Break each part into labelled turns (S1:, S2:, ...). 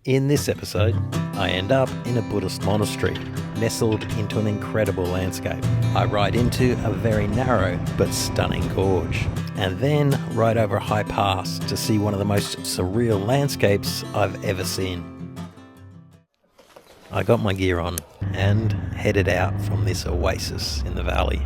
S1: In this episode, I end up in a Buddhist monastery, nestled into an incredible landscape. I ride into a very narrow but stunning gorge, and then ride over a high pass to see one of the most surreal landscapes I've ever seen. I got my gear on and headed out from this oasis in the valley.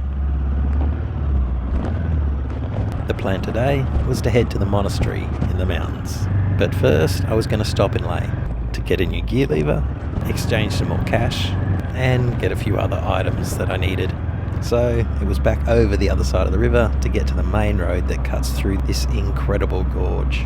S1: The plan today was to head to the monastery in the mountains, but first I was going to stop in Leh to get a new gear lever, exchange some more cash, and get a few other items that I needed. So it was back over the other side of the river to get to the main road that cuts through this incredible gorge.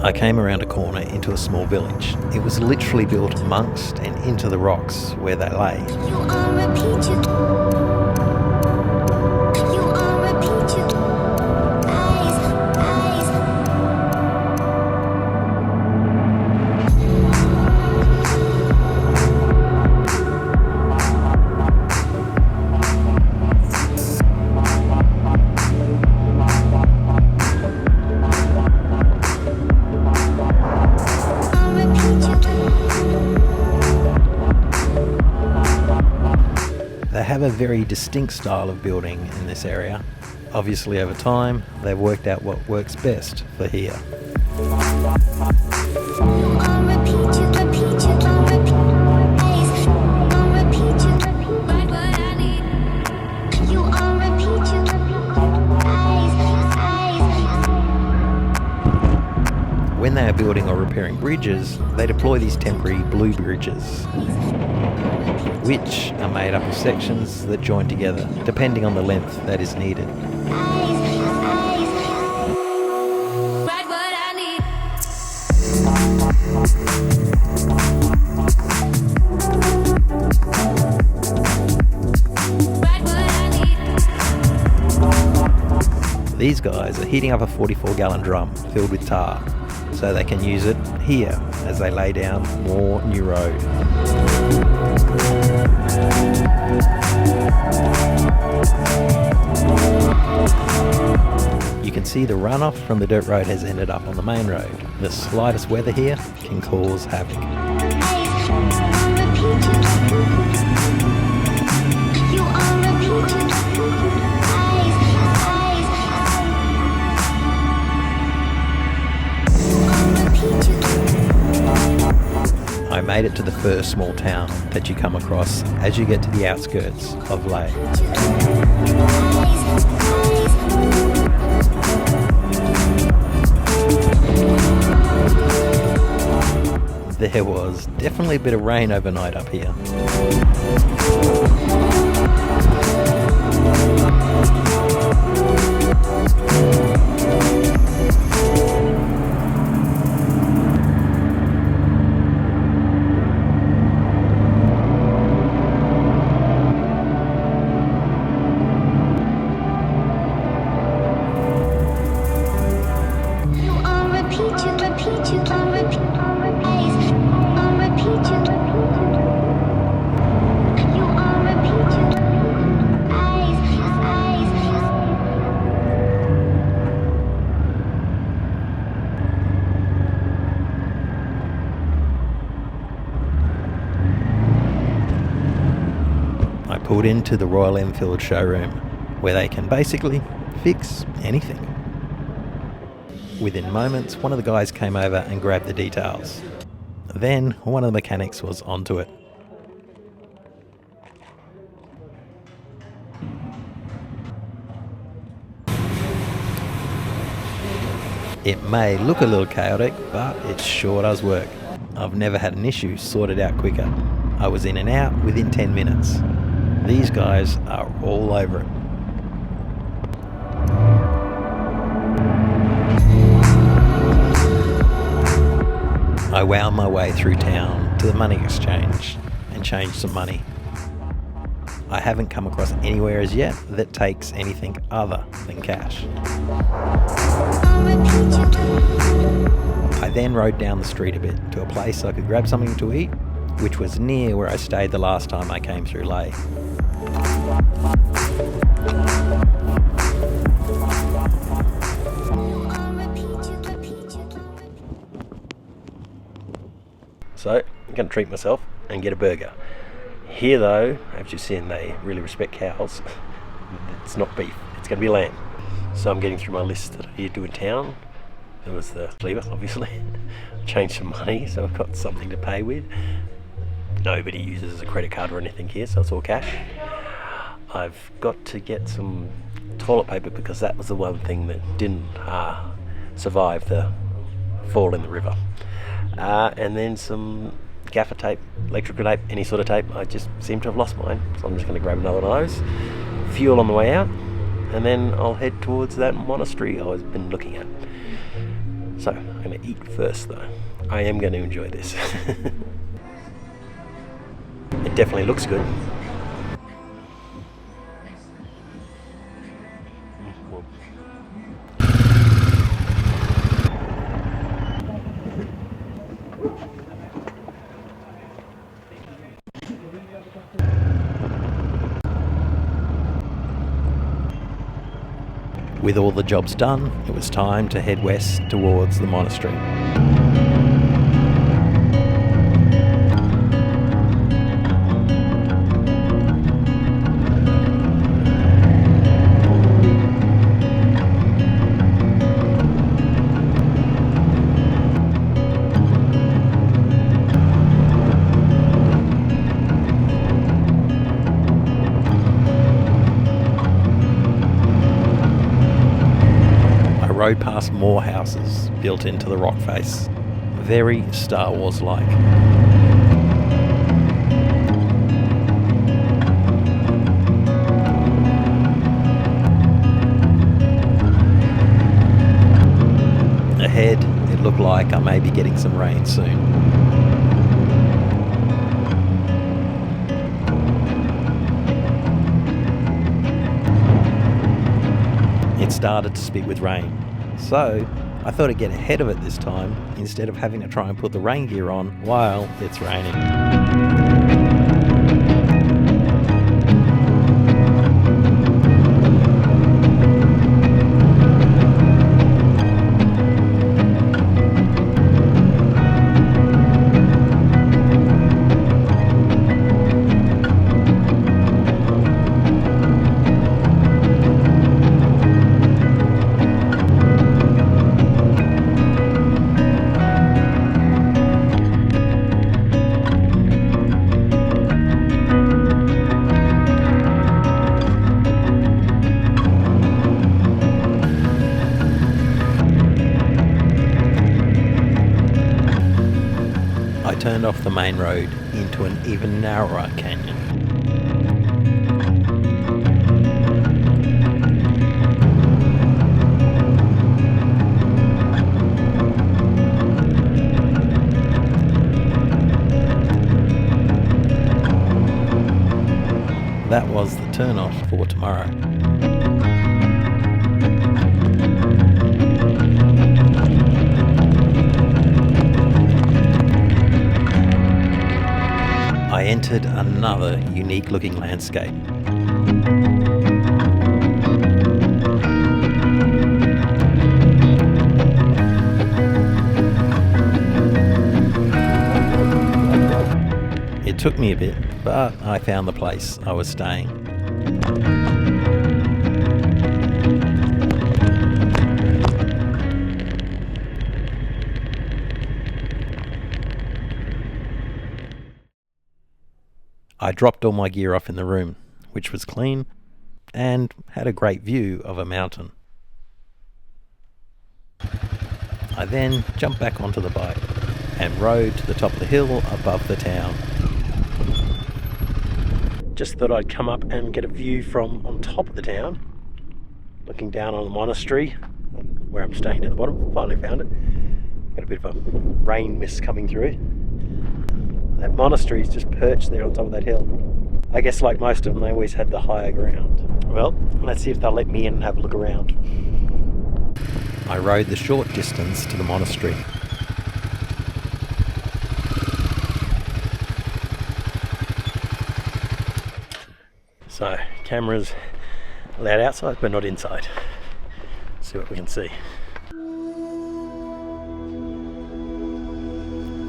S1: I came around a corner into a small village. It was literally built amongst and into the rocks where they lay. They have a very distinct style of building in this area. Obviously over time, they've worked out what works best for here. When they are building or repairing bridges, they deploy these temporary blue bridges, which are made up of sections that join together, depending on the length that is needed. These guys are heating up a 44-gallon drum filled with tar, so they can use it here as they lay down more new road. You can see the runoff from the dirt road has ended up on the main road. The slightest weather here can cause havoc. I made it to the first small town that you come across as you get to the outskirts of Leh. There was definitely a bit of rain overnight up here. I pulled into the Royal Enfield showroom, where they can basically fix anything. Within moments, one of the guys came over and grabbed the details. Then one of the mechanics was onto it. It may look a little chaotic, but it sure does work. I've never had an issue sorted out quicker. I was in and out within 10 minutes. These guys are all over it. I wound my way through town to the money exchange and changed some money. I haven't come across anywhere as yet that takes anything other than cash. I then rode down the street a bit to a place I could grab something to eat, which was near where I stayed the last time I came through Leh. So I'm going to treat myself and get a burger. Here though, as you've seen, they really respect cows. It's not beef, it's going to be lamb. So I'm getting through my list that I need to do in town. There was the cleaver, obviously. Changed some money, so I've got something to pay with. Nobody uses a credit card or anything here, so it's all cash. I've got to get some toilet paper because that was the one thing that didn't survive the fall in the river. And then some gaffer tape, electrical tape, any sort of tape. I just seem to have lost mine, so I'm just going to grab another one of those. Fuel on the way out, and then I'll head towards that monastery I've been looking at. So, I'm going to eat first though. I am going to enjoy this. It definitely looks good. With all the jobs done, it was time to head west towards the monastery. Rode past more houses built into the rock face, very Star Wars-like. Ahead, it looked like I may be getting some rain soon. It started to spit with rain. So, I thought I'd get ahead of it this time, instead of having to try and put the rain gear on while it's raining. I turned off the main road into an even narrower canyon. That was the turn-off for tomorrow. I entered another unique looking landscape. It took me a bit, but I found the place I was staying. I dropped all my gear off in the room, which was clean and had a great view of a mountain. I then jumped back onto the bike and rode to the top of the hill above the town. Just thought I'd come up and get a view from on top of the town, looking down on the monastery where I'm staying at the bottom. Finally found it. Got a bit of a rain mist coming through. That monastery is just perched there on top of that hill. I guess like most of them, they always had the higher ground. Well, let's see if they'll let me in and have a look around. I rode the short distance to the monastery, So cameras allowed outside but not inside. Let's see what we can see.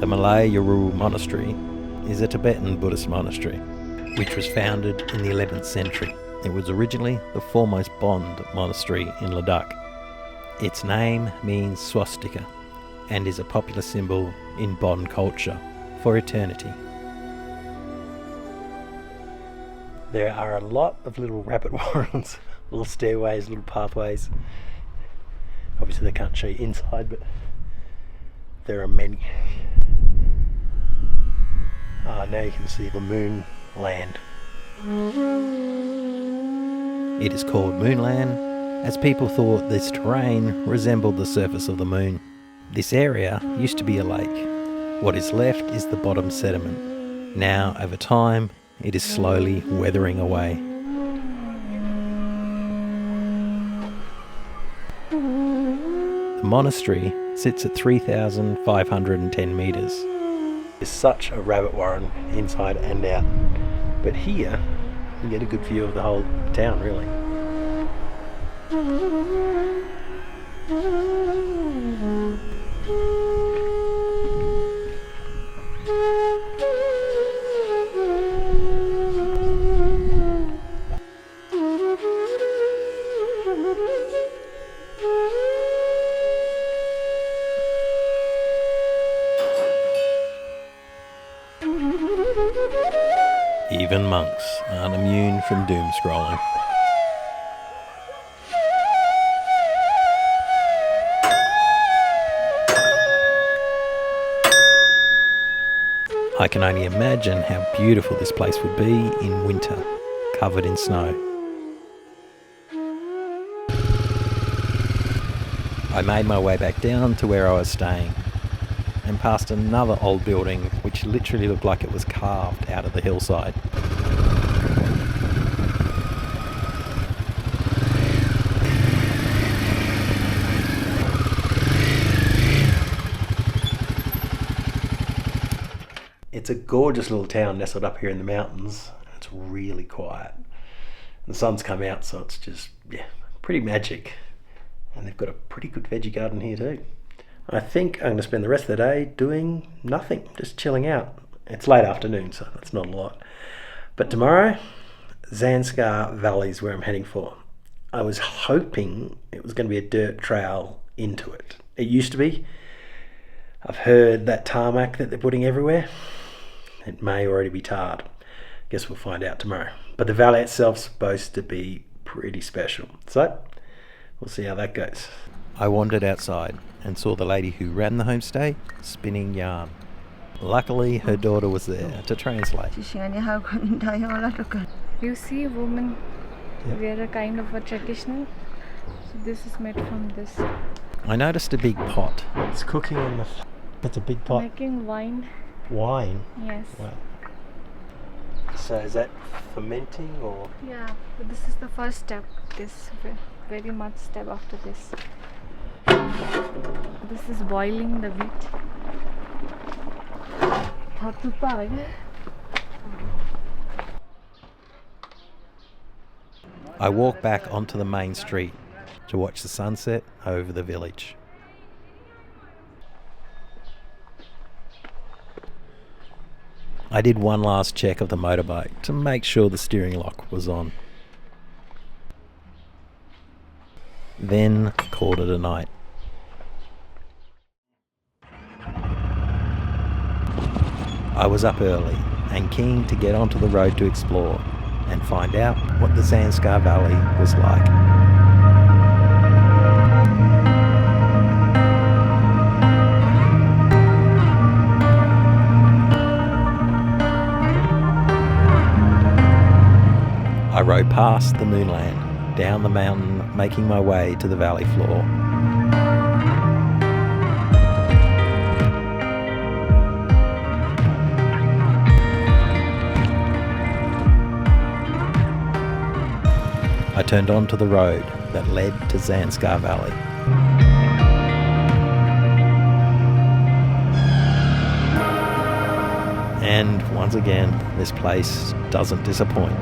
S1: The Himalayan monastery is a Tibetan Buddhist monastery which was founded in the 11th century. It was originally the foremost Bond monastery in Ladakh. Its name means swastika and is a popular symbol in Bond culture for eternity. There are a lot of little rabbit warrens, little stairways, little pathways. Obviously they can't show you inside, but there are many. Now you can see the moonland. It is called moonland as people thought this terrain resembled the surface of the moon. This area used to be a lake. What is left is the bottom sediment. Now, over time, it is slowly weathering away. The monastery sits at 3,510 metres. There's such a rabbit warren inside and out. But here, you get a good view of the whole town, really. Even monks aren't immune from doom scrolling. I can only imagine how beautiful this place would be in winter, covered in snow. I made my way back down to where I was staying and past another old building which literally looked like it was carved out of the hillside. It's a gorgeous little town nestled up here in the mountains. It's really quiet. The sun's come out, so it's just, pretty magic. And they've got a pretty good veggie garden here too. I think I'm going to spend the rest of the day doing nothing, just chilling out. It's late afternoon, so that's not a lot. But tomorrow, Zanskar Valley is where I'm heading for. I was hoping it was going to be a dirt trail into it. It used to be. I've heard that tarmac that they're putting everywhere, it may already be tarred. Guess we'll find out tomorrow. But the valley itself's supposed to be pretty special. So, we'll see how that goes. I wandered outside and saw the lady who ran the homestay spinning yarn. Luckily, her daughter was there to translate.
S2: You see women wear a kind of a traditional. So this is made from this.
S1: I noticed a big pot. It's cooking in the... It's a big pot.
S2: Making wine.
S1: Wine?
S2: Yes.
S1: Wow. So is that fermenting or?
S2: Yeah, but this is the first step. This very much step after this. This is boiling the wheat.
S1: I walk back onto the main street to watch the sunset over the village. I did one last check of the motorbike to make sure the steering lock was on. Then called it a night. I was up early and keen to get onto the road to explore and find out what the Zanskar Valley was like. I rode past the moonland, down the mountain, making my way to the valley floor. I turned onto the road that led to Zanskar Valley. And once again, this place doesn't disappoint.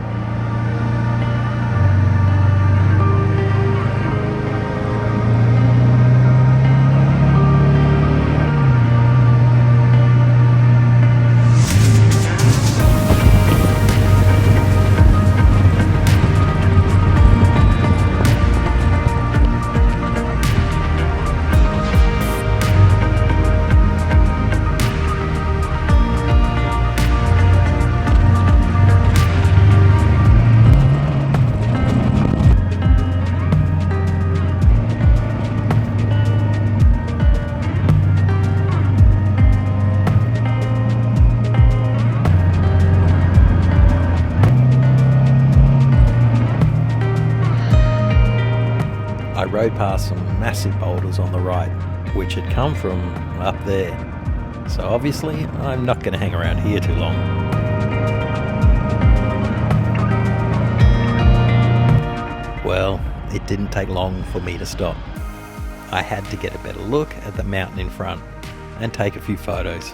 S1: I rode past some massive boulders on the right, which had come from up there. So obviously, I'm not going to hang around here too long. Well, it didn't take long for me to stop. I had to get a better look at the mountain in front and take a few photos.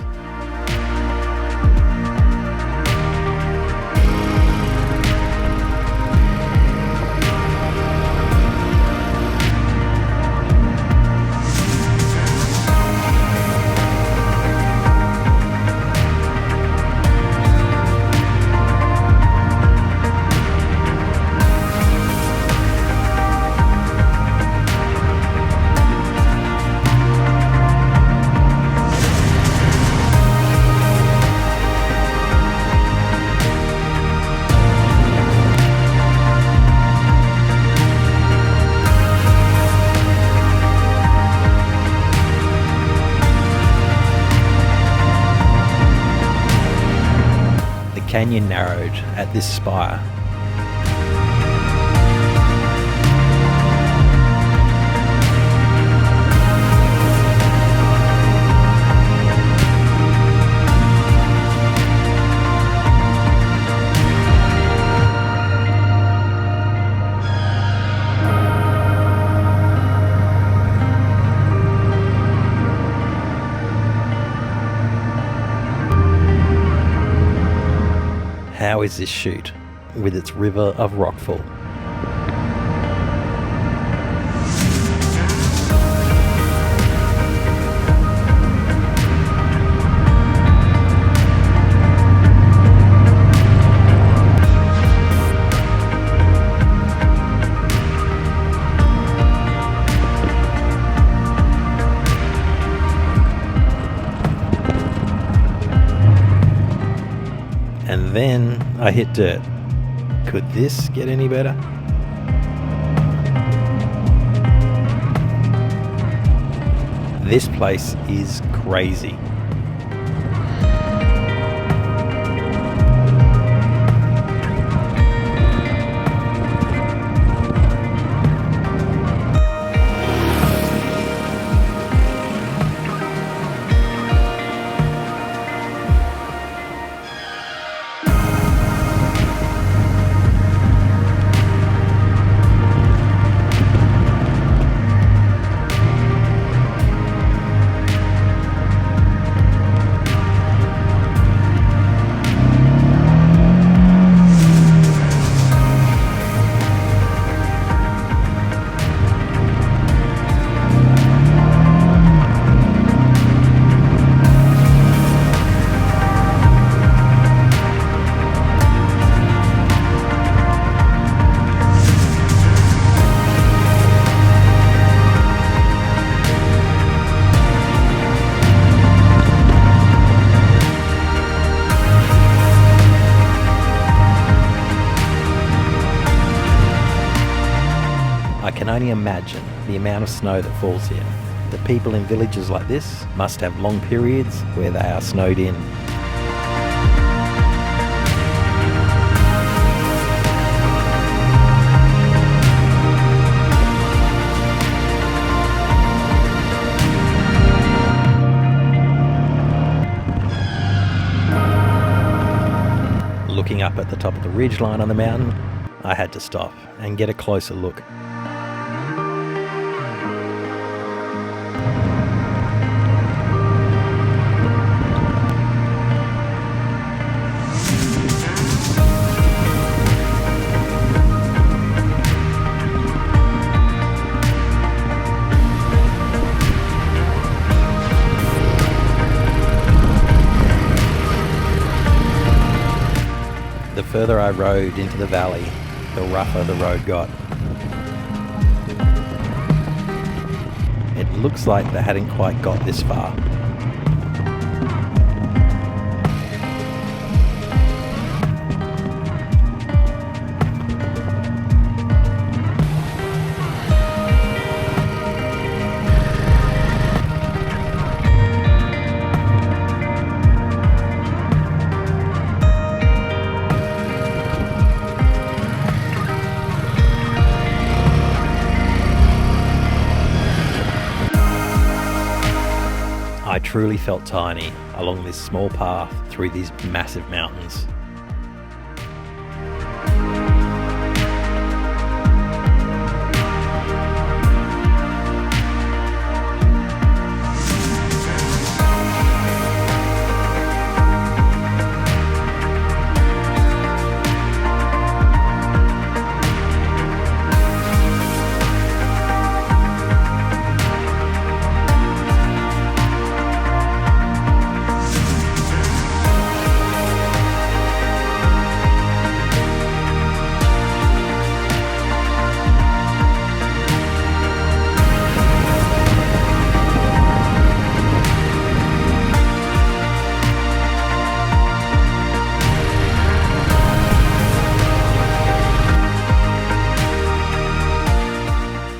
S1: The canyon narrowed at this spire. How is this chute, with its river of rockfall? And then I hit dirt. Could this get any better? This place is crazy. I can only imagine the amount of snow that falls here. The people in villages like this must have long periods where they are snowed in. Looking up at the top of the ridgeline on the mountain, I had to stop and get a closer look. The further I rode into the valley, the rougher the road got. It looks like they hadn't quite got this far. truly felt tiny along this small path through these massive mountains.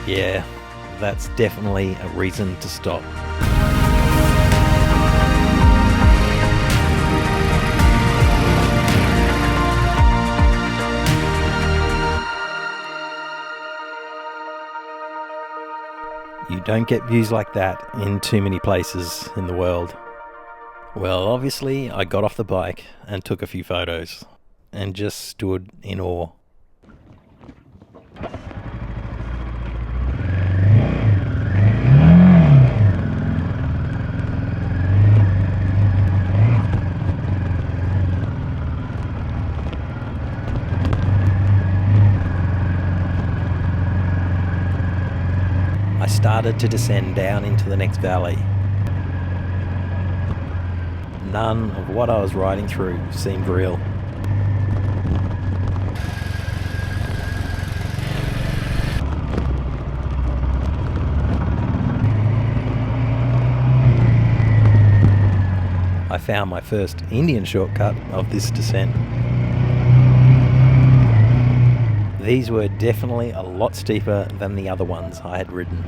S1: Yeah, that's definitely a reason to stop. You don't get views like that in too many places in the world. Well, obviously, I got off the bike and took a few photos and just stood in awe. I started to descend down into the next valley. None of what I was riding through seemed real. I found my first Indian shortcut of this descent. These were definitely a lot steeper than the other ones I had ridden.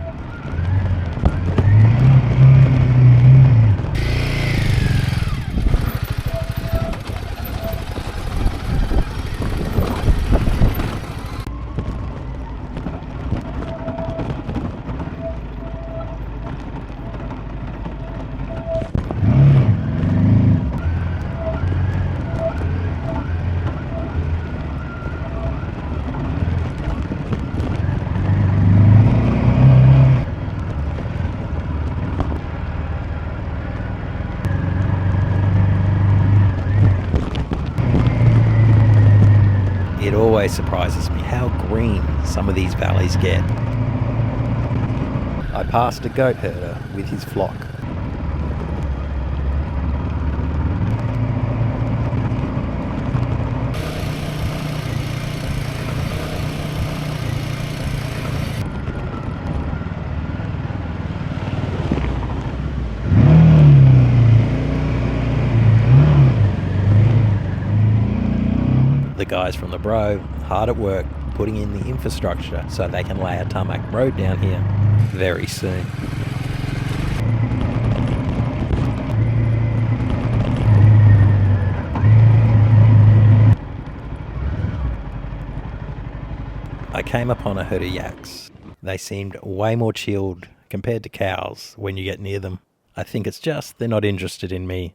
S1: It always surprises me how green some of these valleys get. I passed a goat herder with his flock. The guys from the Bro, hard at work putting in the infrastructure so they can lay a tarmac road down here very soon. I came upon a herd of yaks. They seemed way more chilled compared to cows when you get near them. I think it's just they're not interested in me.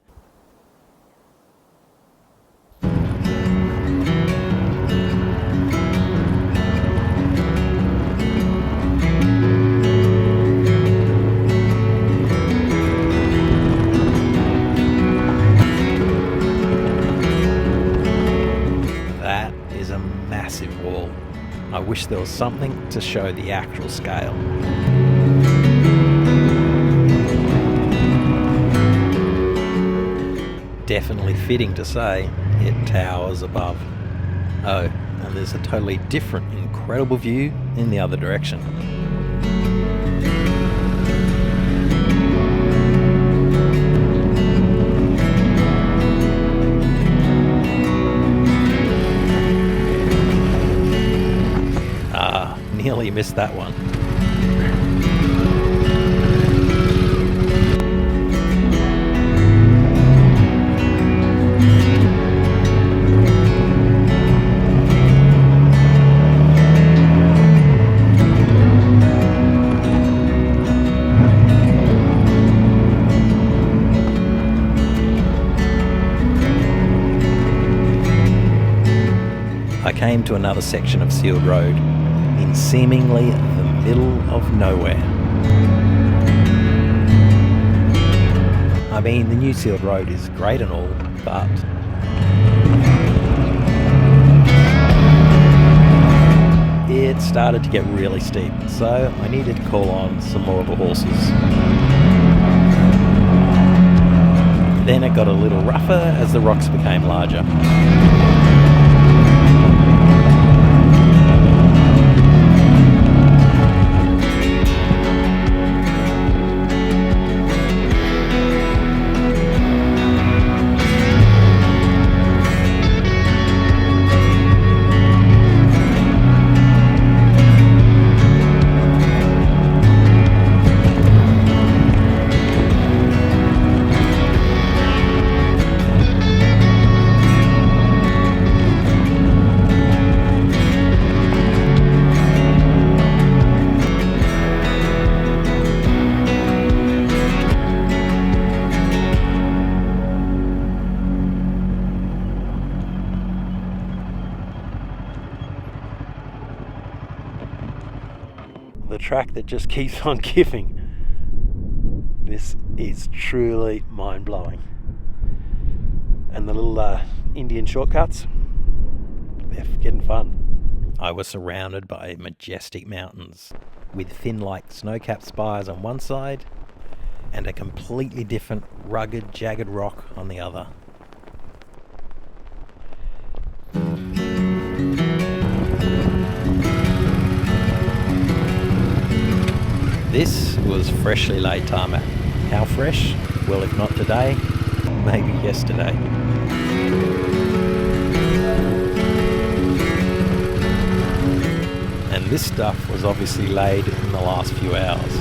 S1: Massive wall. I wish there was something to show the actual scale. Definitely fitting to say it towers above. Oh, and there's a totally different, incredible view in the other direction. Nearly missed that one. came to another section of sealed road in seemingly the middle of nowhere. I mean, the new sealed road is great and all, but it started to get really steep, so I needed to call on some more of the horses. Then it got a little rougher as the rocks became larger. The track that just keeps on giving. This is truly mind-blowing. And the little Indian shortcuts, they're getting fun. I was surrounded by majestic mountains with fin-like snow-capped spires on one side and a completely different rugged, jagged rock on the other. This was freshly laid tarmac. How fresh? Well, if not today, maybe yesterday. And this stuff was obviously laid in the last few hours.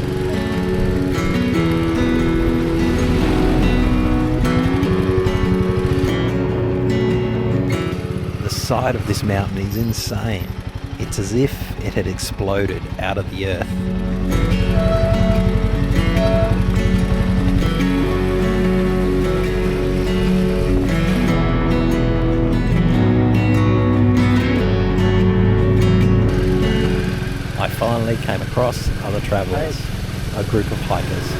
S1: The side of this mountain is insane. It's as if it had exploded out of the earth. I finally came across other travellers, a group of hikers.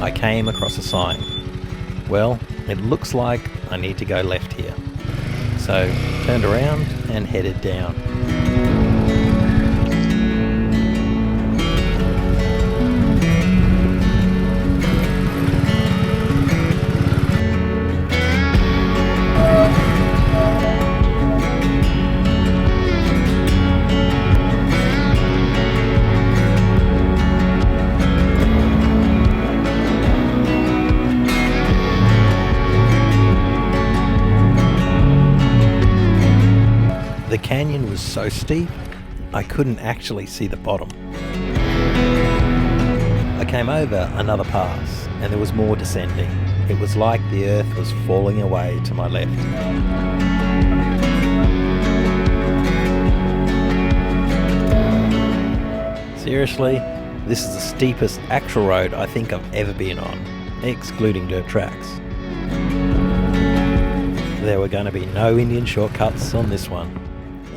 S1: I came across a sign. Well, it looks like I need to go left here. So turned around and headed down. The canyon was so steep, I couldn't actually see the bottom. I came over another pass, and there was more descending. It was like the earth was falling away to my left. Seriously, this is the steepest actual road I think I've ever been on, excluding dirt tracks. There were going to be no Indian shortcuts on this one,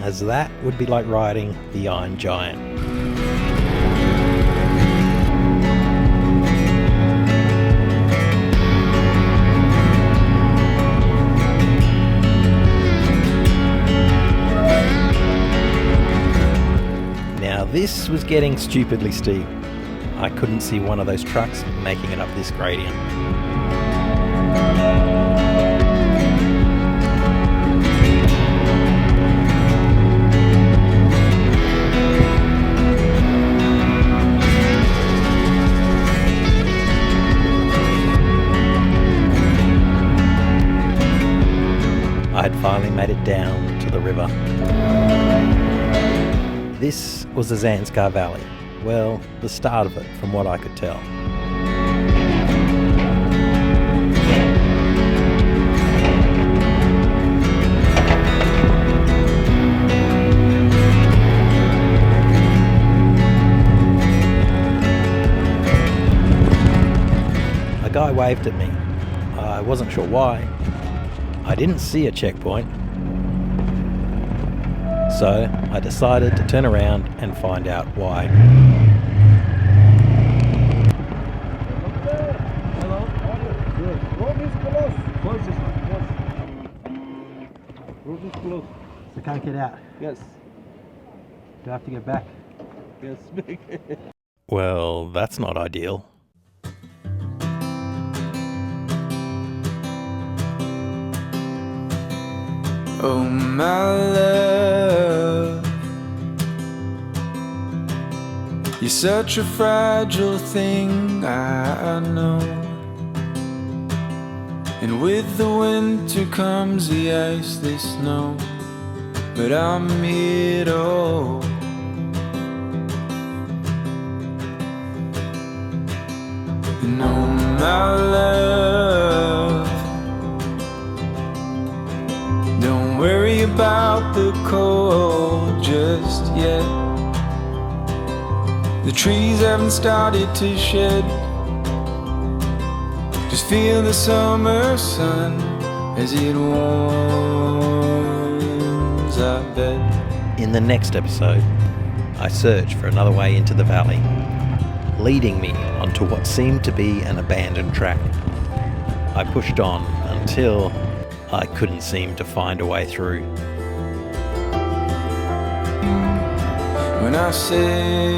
S1: as that would be like riding the Iron Giant. Now this was getting stupidly steep. I couldn't see one of those trucks making it up this gradient. I had finally made it down to the river. This was the Zanskar Valley. Well, the start of it, from what I could tell. waved at me. I wasn't sure why. I didn't see a checkpoint. So I decided to turn around and find out why.
S3: Hello. Good. Road is closed. Close this one. Road is closed.
S1: So can't get out.
S3: Yes.
S1: Do I have to get back?
S3: Yes.
S1: Well, that's not ideal.
S4: Oh my love, you're such a fragile thing, I know. And with the winter comes the ice, the snow, but I'm here to hold. And oh my love, don't worry about the cold just yet. The trees haven't started to shed. Just feel the summer sun as it warms our bed.
S1: In the next episode, I search for another way into the valley, leading me onto what seemed to be an abandoned track. I pushed on until I couldn't seem to find a way through.
S4: When I say